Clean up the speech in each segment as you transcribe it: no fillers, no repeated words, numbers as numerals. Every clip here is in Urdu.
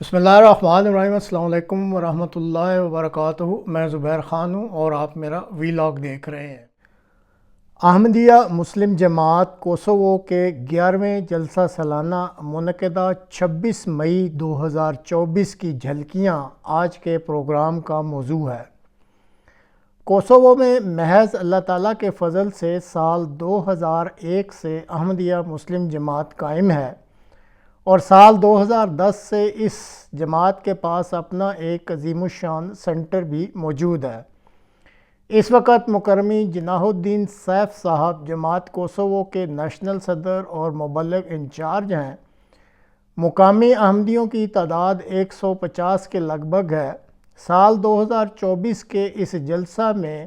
بسم اللہ الرحمن الرحیم۔ السلام علیکم ورحمۃ اللہ وبرکاتہ۔ میں زبیر خان ہوں اور آپ میرا ویلاگ دیکھ رہے ہیں۔ احمدیہ مسلم جماعت کوسوو کے 11ویں جلسہ سالانہ منعقدہ 26 مئی 2024 کی جھلکیاں آج کے پروگرام کا موضوع ہے۔ کوسوو میں محض اللہ تعالیٰ کے فضل سے سال 2001 سے احمدیہ مسلم جماعت قائم ہے اور سال 2010 سے اس جماعت کے پاس اپنا ایک عظیم الشان سینٹر بھی موجود ہے۔ اس وقت مکرمی جناح الدین سیف صاحب جماعت کوسوو کے نیشنل صدر اور مبلغ انچارج ہیں۔ مقامی احمدیوں کی تعداد 150 کے لگ بھگ ہے۔ سال 2024 کے اس جلسہ میں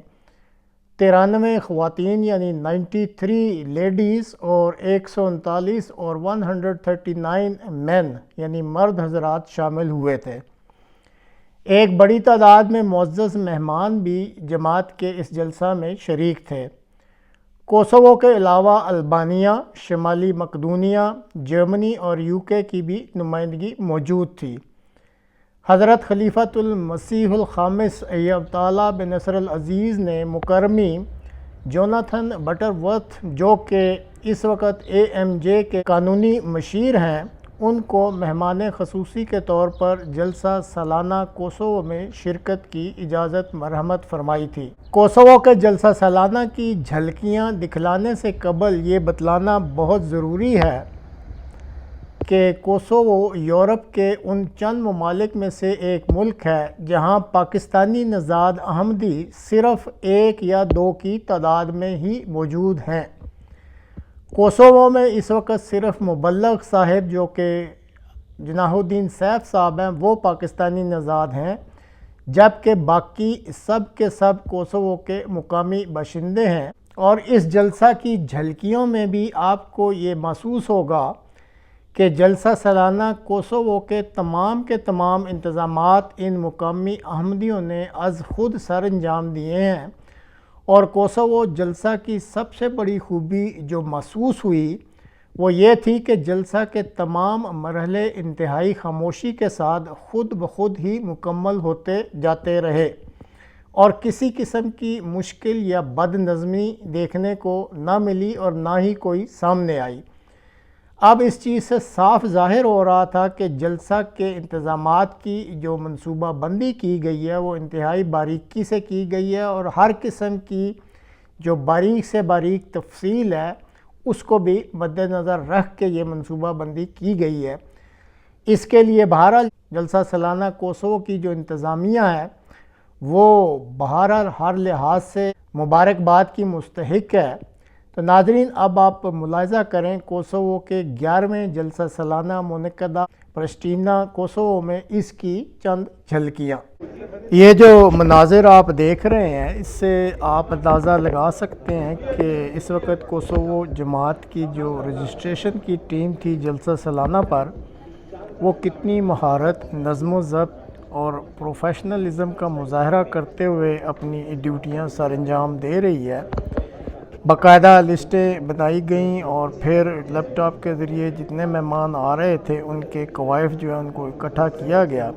93 خواتین یعنی 93 لیڈیز اور 139 اور 139 مین یعنی مرد حضرات شامل ہوئے تھے۔ ایک بڑی تعداد میں معزز مہمان بھی جماعت کے اس جلسہ میں شریک تھے۔ کوسوو کے علاوہ البانیہ، شمالی مقدونیہ، جرمنی اور UK کی بھی نمائندگی موجود تھی۔ حضرت خلیفۃ المسیح الخامس ایب تعالیٰ بن نصر العزیز نے مکرمی جوناتھن بٹر ورتھ جو کہ اس وقت AMJ کے قانونی مشیر ہیں، ان کو مہمان خصوصی کے طور پر جلسہ سالانہ کوسوو میں شرکت کی اجازت مرحمت فرمائی تھی۔ کوسوو کے جلسہ سالانہ کی جھلکیاں دکھلانے سے قبل یہ بتلانا بہت ضروری ہے کہ کوسوو یورپ کے ان چند ممالک میں سے ایک ملک ہے جہاں پاکستانی نژاد احمدی صرف 1 یا 2 کی تعداد میں ہی موجود ہیں۔ کوسوو میں اس وقت صرف مبلغ صاحب جو کہ جناح الدین سیف صاحب ہیں وہ پاکستانی نژاد ہیں، جبکہ باقی سب کے سب کوسوو کے مقامی باشندے ہیں۔ اور اس جلسہ کی جھلکیوں میں بھی آپ کو یہ محسوس ہوگا کہ جلسہ سالانہ کوسوو کے تمام انتظامات ان مقامی احمدیوں نے از خود سر انجام دیے ہیں۔ اور کوسوو جلسہ کی سب سے بڑی خوبی جو محسوس ہوئی وہ یہ تھی کہ جلسہ کے تمام مرحلے انتہائی خاموشی کے ساتھ خود بخود ہی مکمل ہوتے جاتے رہے اور کسی قسم کی مشکل یا بد نظمی دیکھنے کو نہ ملی اور نہ ہی کوئی سامنے آئی۔ اب اس چیز سے صاف ظاہر ہو رہا تھا کہ جلسہ کے انتظامات کی جو منصوبہ بندی کی گئی ہے وہ انتہائی باریکی سے کی گئی ہے اور ہر قسم کی جو باریک سے باریک تفصیل ہے اس کو بھی مد نظر رکھ کے یہ منصوبہ بندی کی گئی ہے۔ اس کے لیے بہرحال جلسہ سالانہ کوسوو کی جو انتظامیہ ہے وہ بہرحال ہر لحاظ سے مبارکباد کی مستحق ہے۔ تو ناظرین، اب آپ ملاحظہ کریں کوسوو کے 11ویں جلسہ سالانہ منعقدہ پرسٹینا کوسوو میں اس کی چند جھلکیاں۔ یہ جو مناظر آپ دیکھ رہے ہیں اس سے آپ اندازہ لگا سکتے ہیں کہ اس وقت کوسوو جماعت کی جو رجسٹریشن کی ٹیم تھی جلسہ سالانہ پر وہ کتنی مہارت، نظم و ضبط اور پروفیشنلزم کا مظاہرہ کرتے ہوئے اپنی ڈیوٹیاں سر انجام دے رہی ہے۔ باقاعدہ لسٹیں بنائی گئیں اور پھر لیپ ٹاپ کے ذریعے جتنے مہمان آ رہے تھے ان کے کوائف جو ہے ان کو اکٹھا کیا گیا۔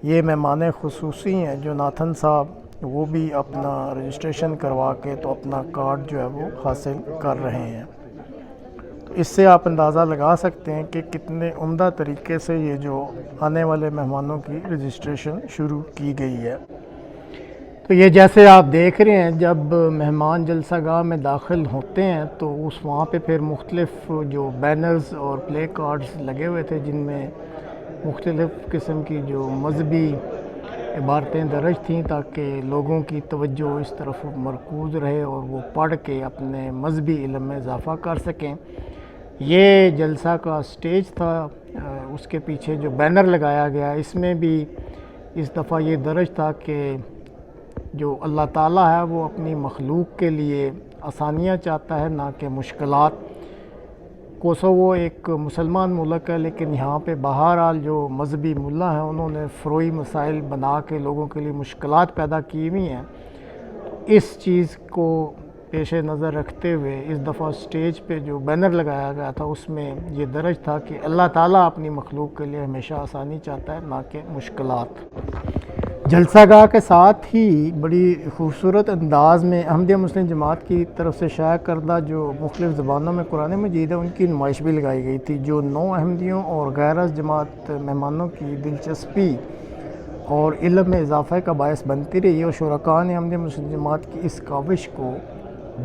یہ مہمان خصوصی ہیں جو ناتھن صاحب وہ بھی اپنا رجسٹریشن کروا کے تو اپنا کارڈ جو ہے وہ حاصل کر رہے ہیں۔ تو اس سے آپ اندازہ لگا سکتے ہیں کہ کتنے عمدہ طریقے سے یہ جو آنے والے مہمانوں کی رجسٹریشن شروع کی گئی ہے۔ تو یہ جیسے آپ دیکھ رہے ہیں جب مہمان جلسہ گاہ میں داخل ہوتے ہیں تو وہاں پہ پھر مختلف جو بینرز اور پلے کارڈز لگے ہوئے تھے جن میں مختلف قسم کی جو مذہبی عبارتیں درج تھیں تاکہ لوگوں کی توجہ اس طرف مرکوز رہے اور وہ پڑھ کے اپنے مذہبی علم میں اضافہ کر سکیں۔ یہ جلسہ کا سٹیج تھا، اس کے پیچھے جو بینر لگایا گیا اس میں بھی اس دفعہ یہ درج تھا کہ جو اللہ تعالیٰ ہے وہ اپنی مخلوق کے لیے آسانیاں چاہتا ہے نہ کہ مشکلات۔ کوسوو ایک مسلمان ملک ہے لیکن یہاں پہ بہرحال جو مذہبی ملا ہیں انہوں نے فروئی مسائل بنا کے لوگوں کے لیے مشکلات پیدا کی ہوئی ہیں۔ اس چیز کو پیش نظر رکھتے ہوئے اس دفعہ سٹیج پہ جو بینر لگایا گیا تھا اس میں یہ درج تھا کہ اللہ تعالیٰ اپنی مخلوق کے لیے ہمیشہ آسانی چاہتا ہے، نہ کہ مشکلات۔ جلسہ گاہ کے ساتھ ہی بڑی خوبصورت انداز میں احمدیہ مسلم جماعت کی طرف سے شائع کردہ جو مختلف زبانوں میں قرآن مجید ہے ان کی نمائش بھی لگائی گئی تھی، جو نو احمدیوں اور غیر از جماعت مہمانوں کی دلچسپی اور علم میں اضافہ کا باعث بنتی رہی، اور شرکاء نے احمدیہ مسلم جماعت کی اس کاوش کو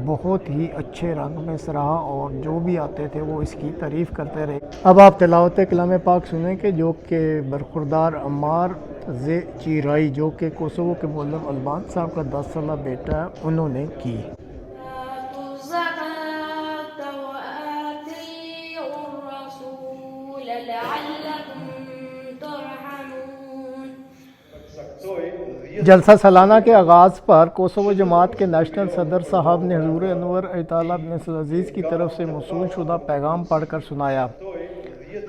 بہت ہی اچھے رنگ میں سراہا اور جو بھی آتے تھے وہ اس کی تعریف کرتے رہے۔ اب آپ تلاوت کلام پاک سنیں کہ جو کہ برخوردار عمار ز چیرائی جو کہ کوسوو کے مولم البان صاحب کا 10 سالہ بیٹا ہے انہوں نے کی۔ جلسہ سالانہ کے آغاز پر کوسوو جماعت کے نیشنل صدر صاحب نے حضور انور ایت اللہ بن عبدالعزیز کی طرف سے موصول شدہ پیغام پڑھ کر سنایا۔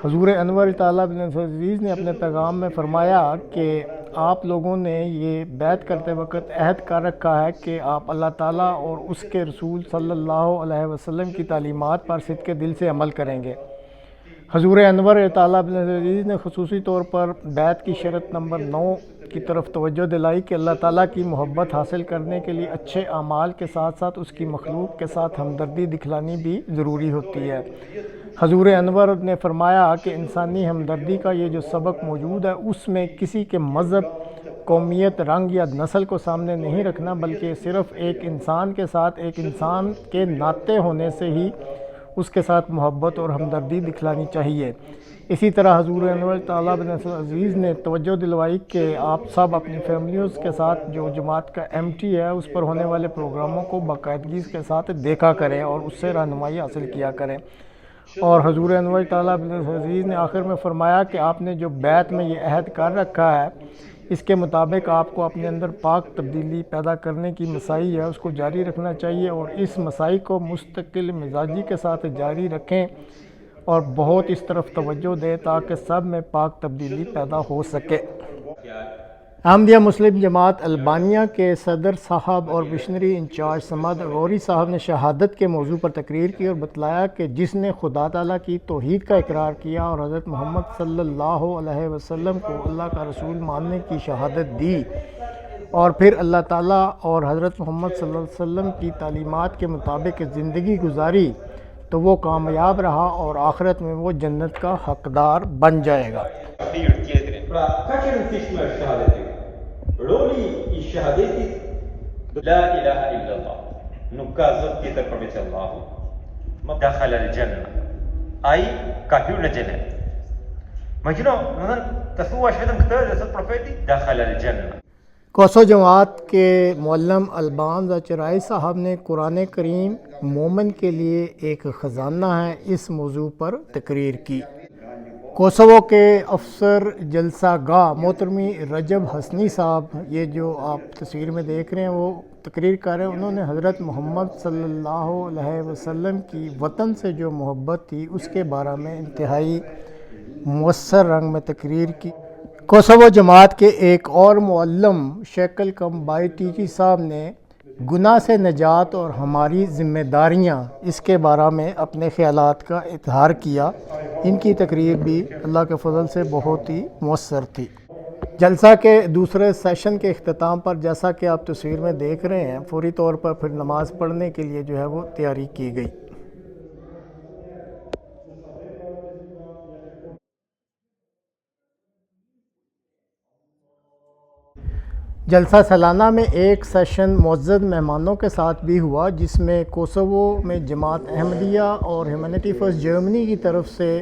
حضور انور ایت اللہ بن عبدالعزیز نے اپنے پیغام میں فرمایا کہ آپ لوگوں نے یہ بیعت کرتے وقت عہد کر رکھا ہے کہ آپ اللہ تعالیٰ اور اس کے رسول صلی اللہ علیہ وسلم کی تعلیمات پر صدق دل سے عمل کریں گے۔ حضور انور ایت اللہ بن عبدالعزیز نے خصوصی طور پر بیعت کی شرط نمبر 9 کی طرف توجہ دلائی کہ اللہ تعالیٰ کی محبت حاصل کرنے کے لیے اچھے اعمال کے ساتھ ساتھ اس کی مخلوق کے ساتھ ہمدردی دکھلانی بھی ضروری ہوتی ہے۔ حضور انور نے فرمایا کہ انسانی ہمدردی کا یہ جو سبق موجود ہے اس میں کسی کے مذہب، قومیت، رنگ یا نسل کو سامنے نہیں رکھنا، بلکہ صرف ایک انسان کے ساتھ ایک انسان کے ناطے ہونے سے ہی اس کے ساتھ محبت اور ہمدردی دکھلانی چاہیے۔ اسی طرح حضور انور تعالیٰ بن عزیز نے توجہ دلوائی کہ آپ سب اپنی فیملیز کے ساتھ جو جماعت کا MT ہے اس پر ہونے والے پروگراموں کو باقاعدگی کے ساتھ دیکھا کریں اور اس سے رہنمائی حاصل کیا کریں۔ اور حضور انور تعالیٰ بن عزیز نے آخر میں فرمایا کہ آپ نے جو بیعت میں یہ عہد کر رکھا ہے اس کے مطابق آپ کو اپنے اندر پاک تبدیلی پیدا کرنے کی مساعی ہے اس کو جاری رکھنا چاہیے، اور اس مساعی کو مستقل مزاجی کے ساتھ جاری رکھیں اور بہت اس طرف توجہ دیں تاکہ سب میں پاک تبدیلی پیدا ہو سکے۔ احمدیہ مسلم جماعت البانیہ کے صدر صاحب اور مشنری انچارج سمد غوری صاحب نے شہادت کے موضوع پر تقریر کی اور بتلایا کہ جس نے خدا تعالیٰ کی توحید کا اقرار کیا اور حضرت محمد صلی اللہ علیہ وسلم کو اللہ کا رسول ماننے کی شہادت دی اور پھر اللہ تعالیٰ اور حضرت محمد صلی اللہ علیہ وسلم کی تعلیمات کے مطابق زندگی گزاری تو وہ کامیاب رہا اور آخرت میں وہ جنت کا حقدار بن جائے گا۔ لا إله إلا الله نكازت كده قبيت الله دخل الجنة أي كهيو نجنة مجنو مثلا تسوى شهدم كتير جسد بروفيتي دخل الجنة۔ کوسو جماعت کے معلم البان چرائی صاحب نے قرآن کریم مومن کے لیے ایک خزانہ ہے اس موضوع پر تقریر کی۔ کوسوو کے افسر جلسہ گاہ محترمی رجب حسنی صاحب، یہ جو آپ تصویر میں دیکھ رہے ہیں وہ تقریر کر رہے ہیں، انہوں نے حضرت محمد صلی اللہ علیہ وسلم کی وطن سے جو محبت تھی اس کے بارے میں انتہائی مؤثر رنگ میں تقریر کی۔ کوسوو جماعت کے ایک اور معلم شیکل کم بائی ٹیچی صاحب نے گناہ سے نجات اور ہماری ذمہ داریاں اس کے بارے میں اپنے خیالات کا اظہار کیا۔ ان کی تقریر بھی اللہ کے فضل سے بہت ہی مؤثر تھی۔ جلسہ کے دوسرے سیشن کے اختتام پر جیسا کہ آپ تصویر میں دیکھ رہے ہیں فوری طور پر پھر نماز پڑھنے کے لیے جو ہے وہ تیاری کی گئی۔ جلسہ سالانہ میں ایک سیشن معزز مہمانوں کے ساتھ بھی ہوا جس میں کوسوو میں جماعت احمدیہ اور ہیومینٹی فرسٹ جرمنی کی طرف سے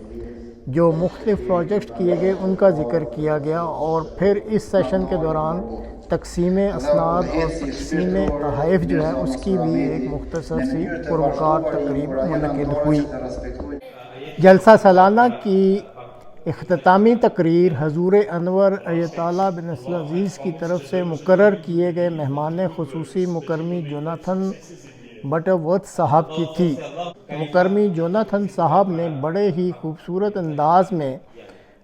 جو مختلف پروجیکٹ کیے گئے ان کا ذکر کیا گیا، اور پھر اس سیشن کے دوران تقسیم اسناد اور تقسیم تحائف جو ہے اس کی بھی ایک مختصر سی پروکار تقریب منعقد ہوئی۔ جلسہ سالانہ کی اختتامی تقریر حضور انور ایت اللہ بن عبدالعزیز کی طرف سے مقرر کیے گئے مہمان خصوصی مکرمی جوناتھن بٹرورتھ صاحب کی تھی۔ مکرمی جوناتھن صاحب نے بڑے ہی خوبصورت انداز میں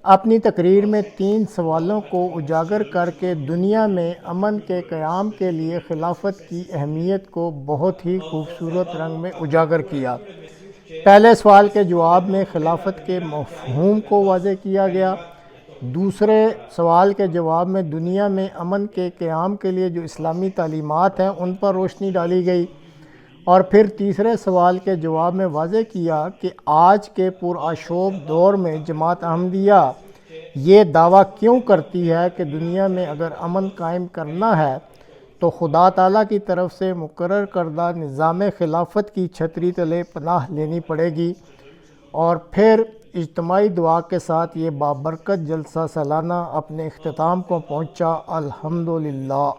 اپنی تقریر میں 3 سوالوں کو اجاگر کر کے دنیا میں امن کے قیام کے لیے خلافت کی اہمیت کو بہت ہی خوبصورت رنگ میں اجاگر کیا۔ پہلے سوال کے جواب میں خلافت کے مفہوم کو واضح کیا گیا۔ دوسرے سوال کے جواب میں دنیا میں امن کے قیام کے لیے جو اسلامی تعلیمات ہیں ان پر روشنی ڈالی گئی، اور پھر تیسرے سوال کے جواب میں واضح کیا کہ آج کے پرآشوب دور میں جماعت احمدیہ یہ دعویٰ کیوں کرتی ہے کہ دنیا میں اگر امن قائم کرنا ہے تو خدا تعالیٰ کی طرف سے مقرر کردہ نظام خلافت کی چھتری تلے پناہ لینی پڑے گی۔ اور پھر اجتماعی دعا کے ساتھ یہ بابرکت جلسہ سالانہ اپنے اختتام کو پہنچا۔ الحمدللہ۔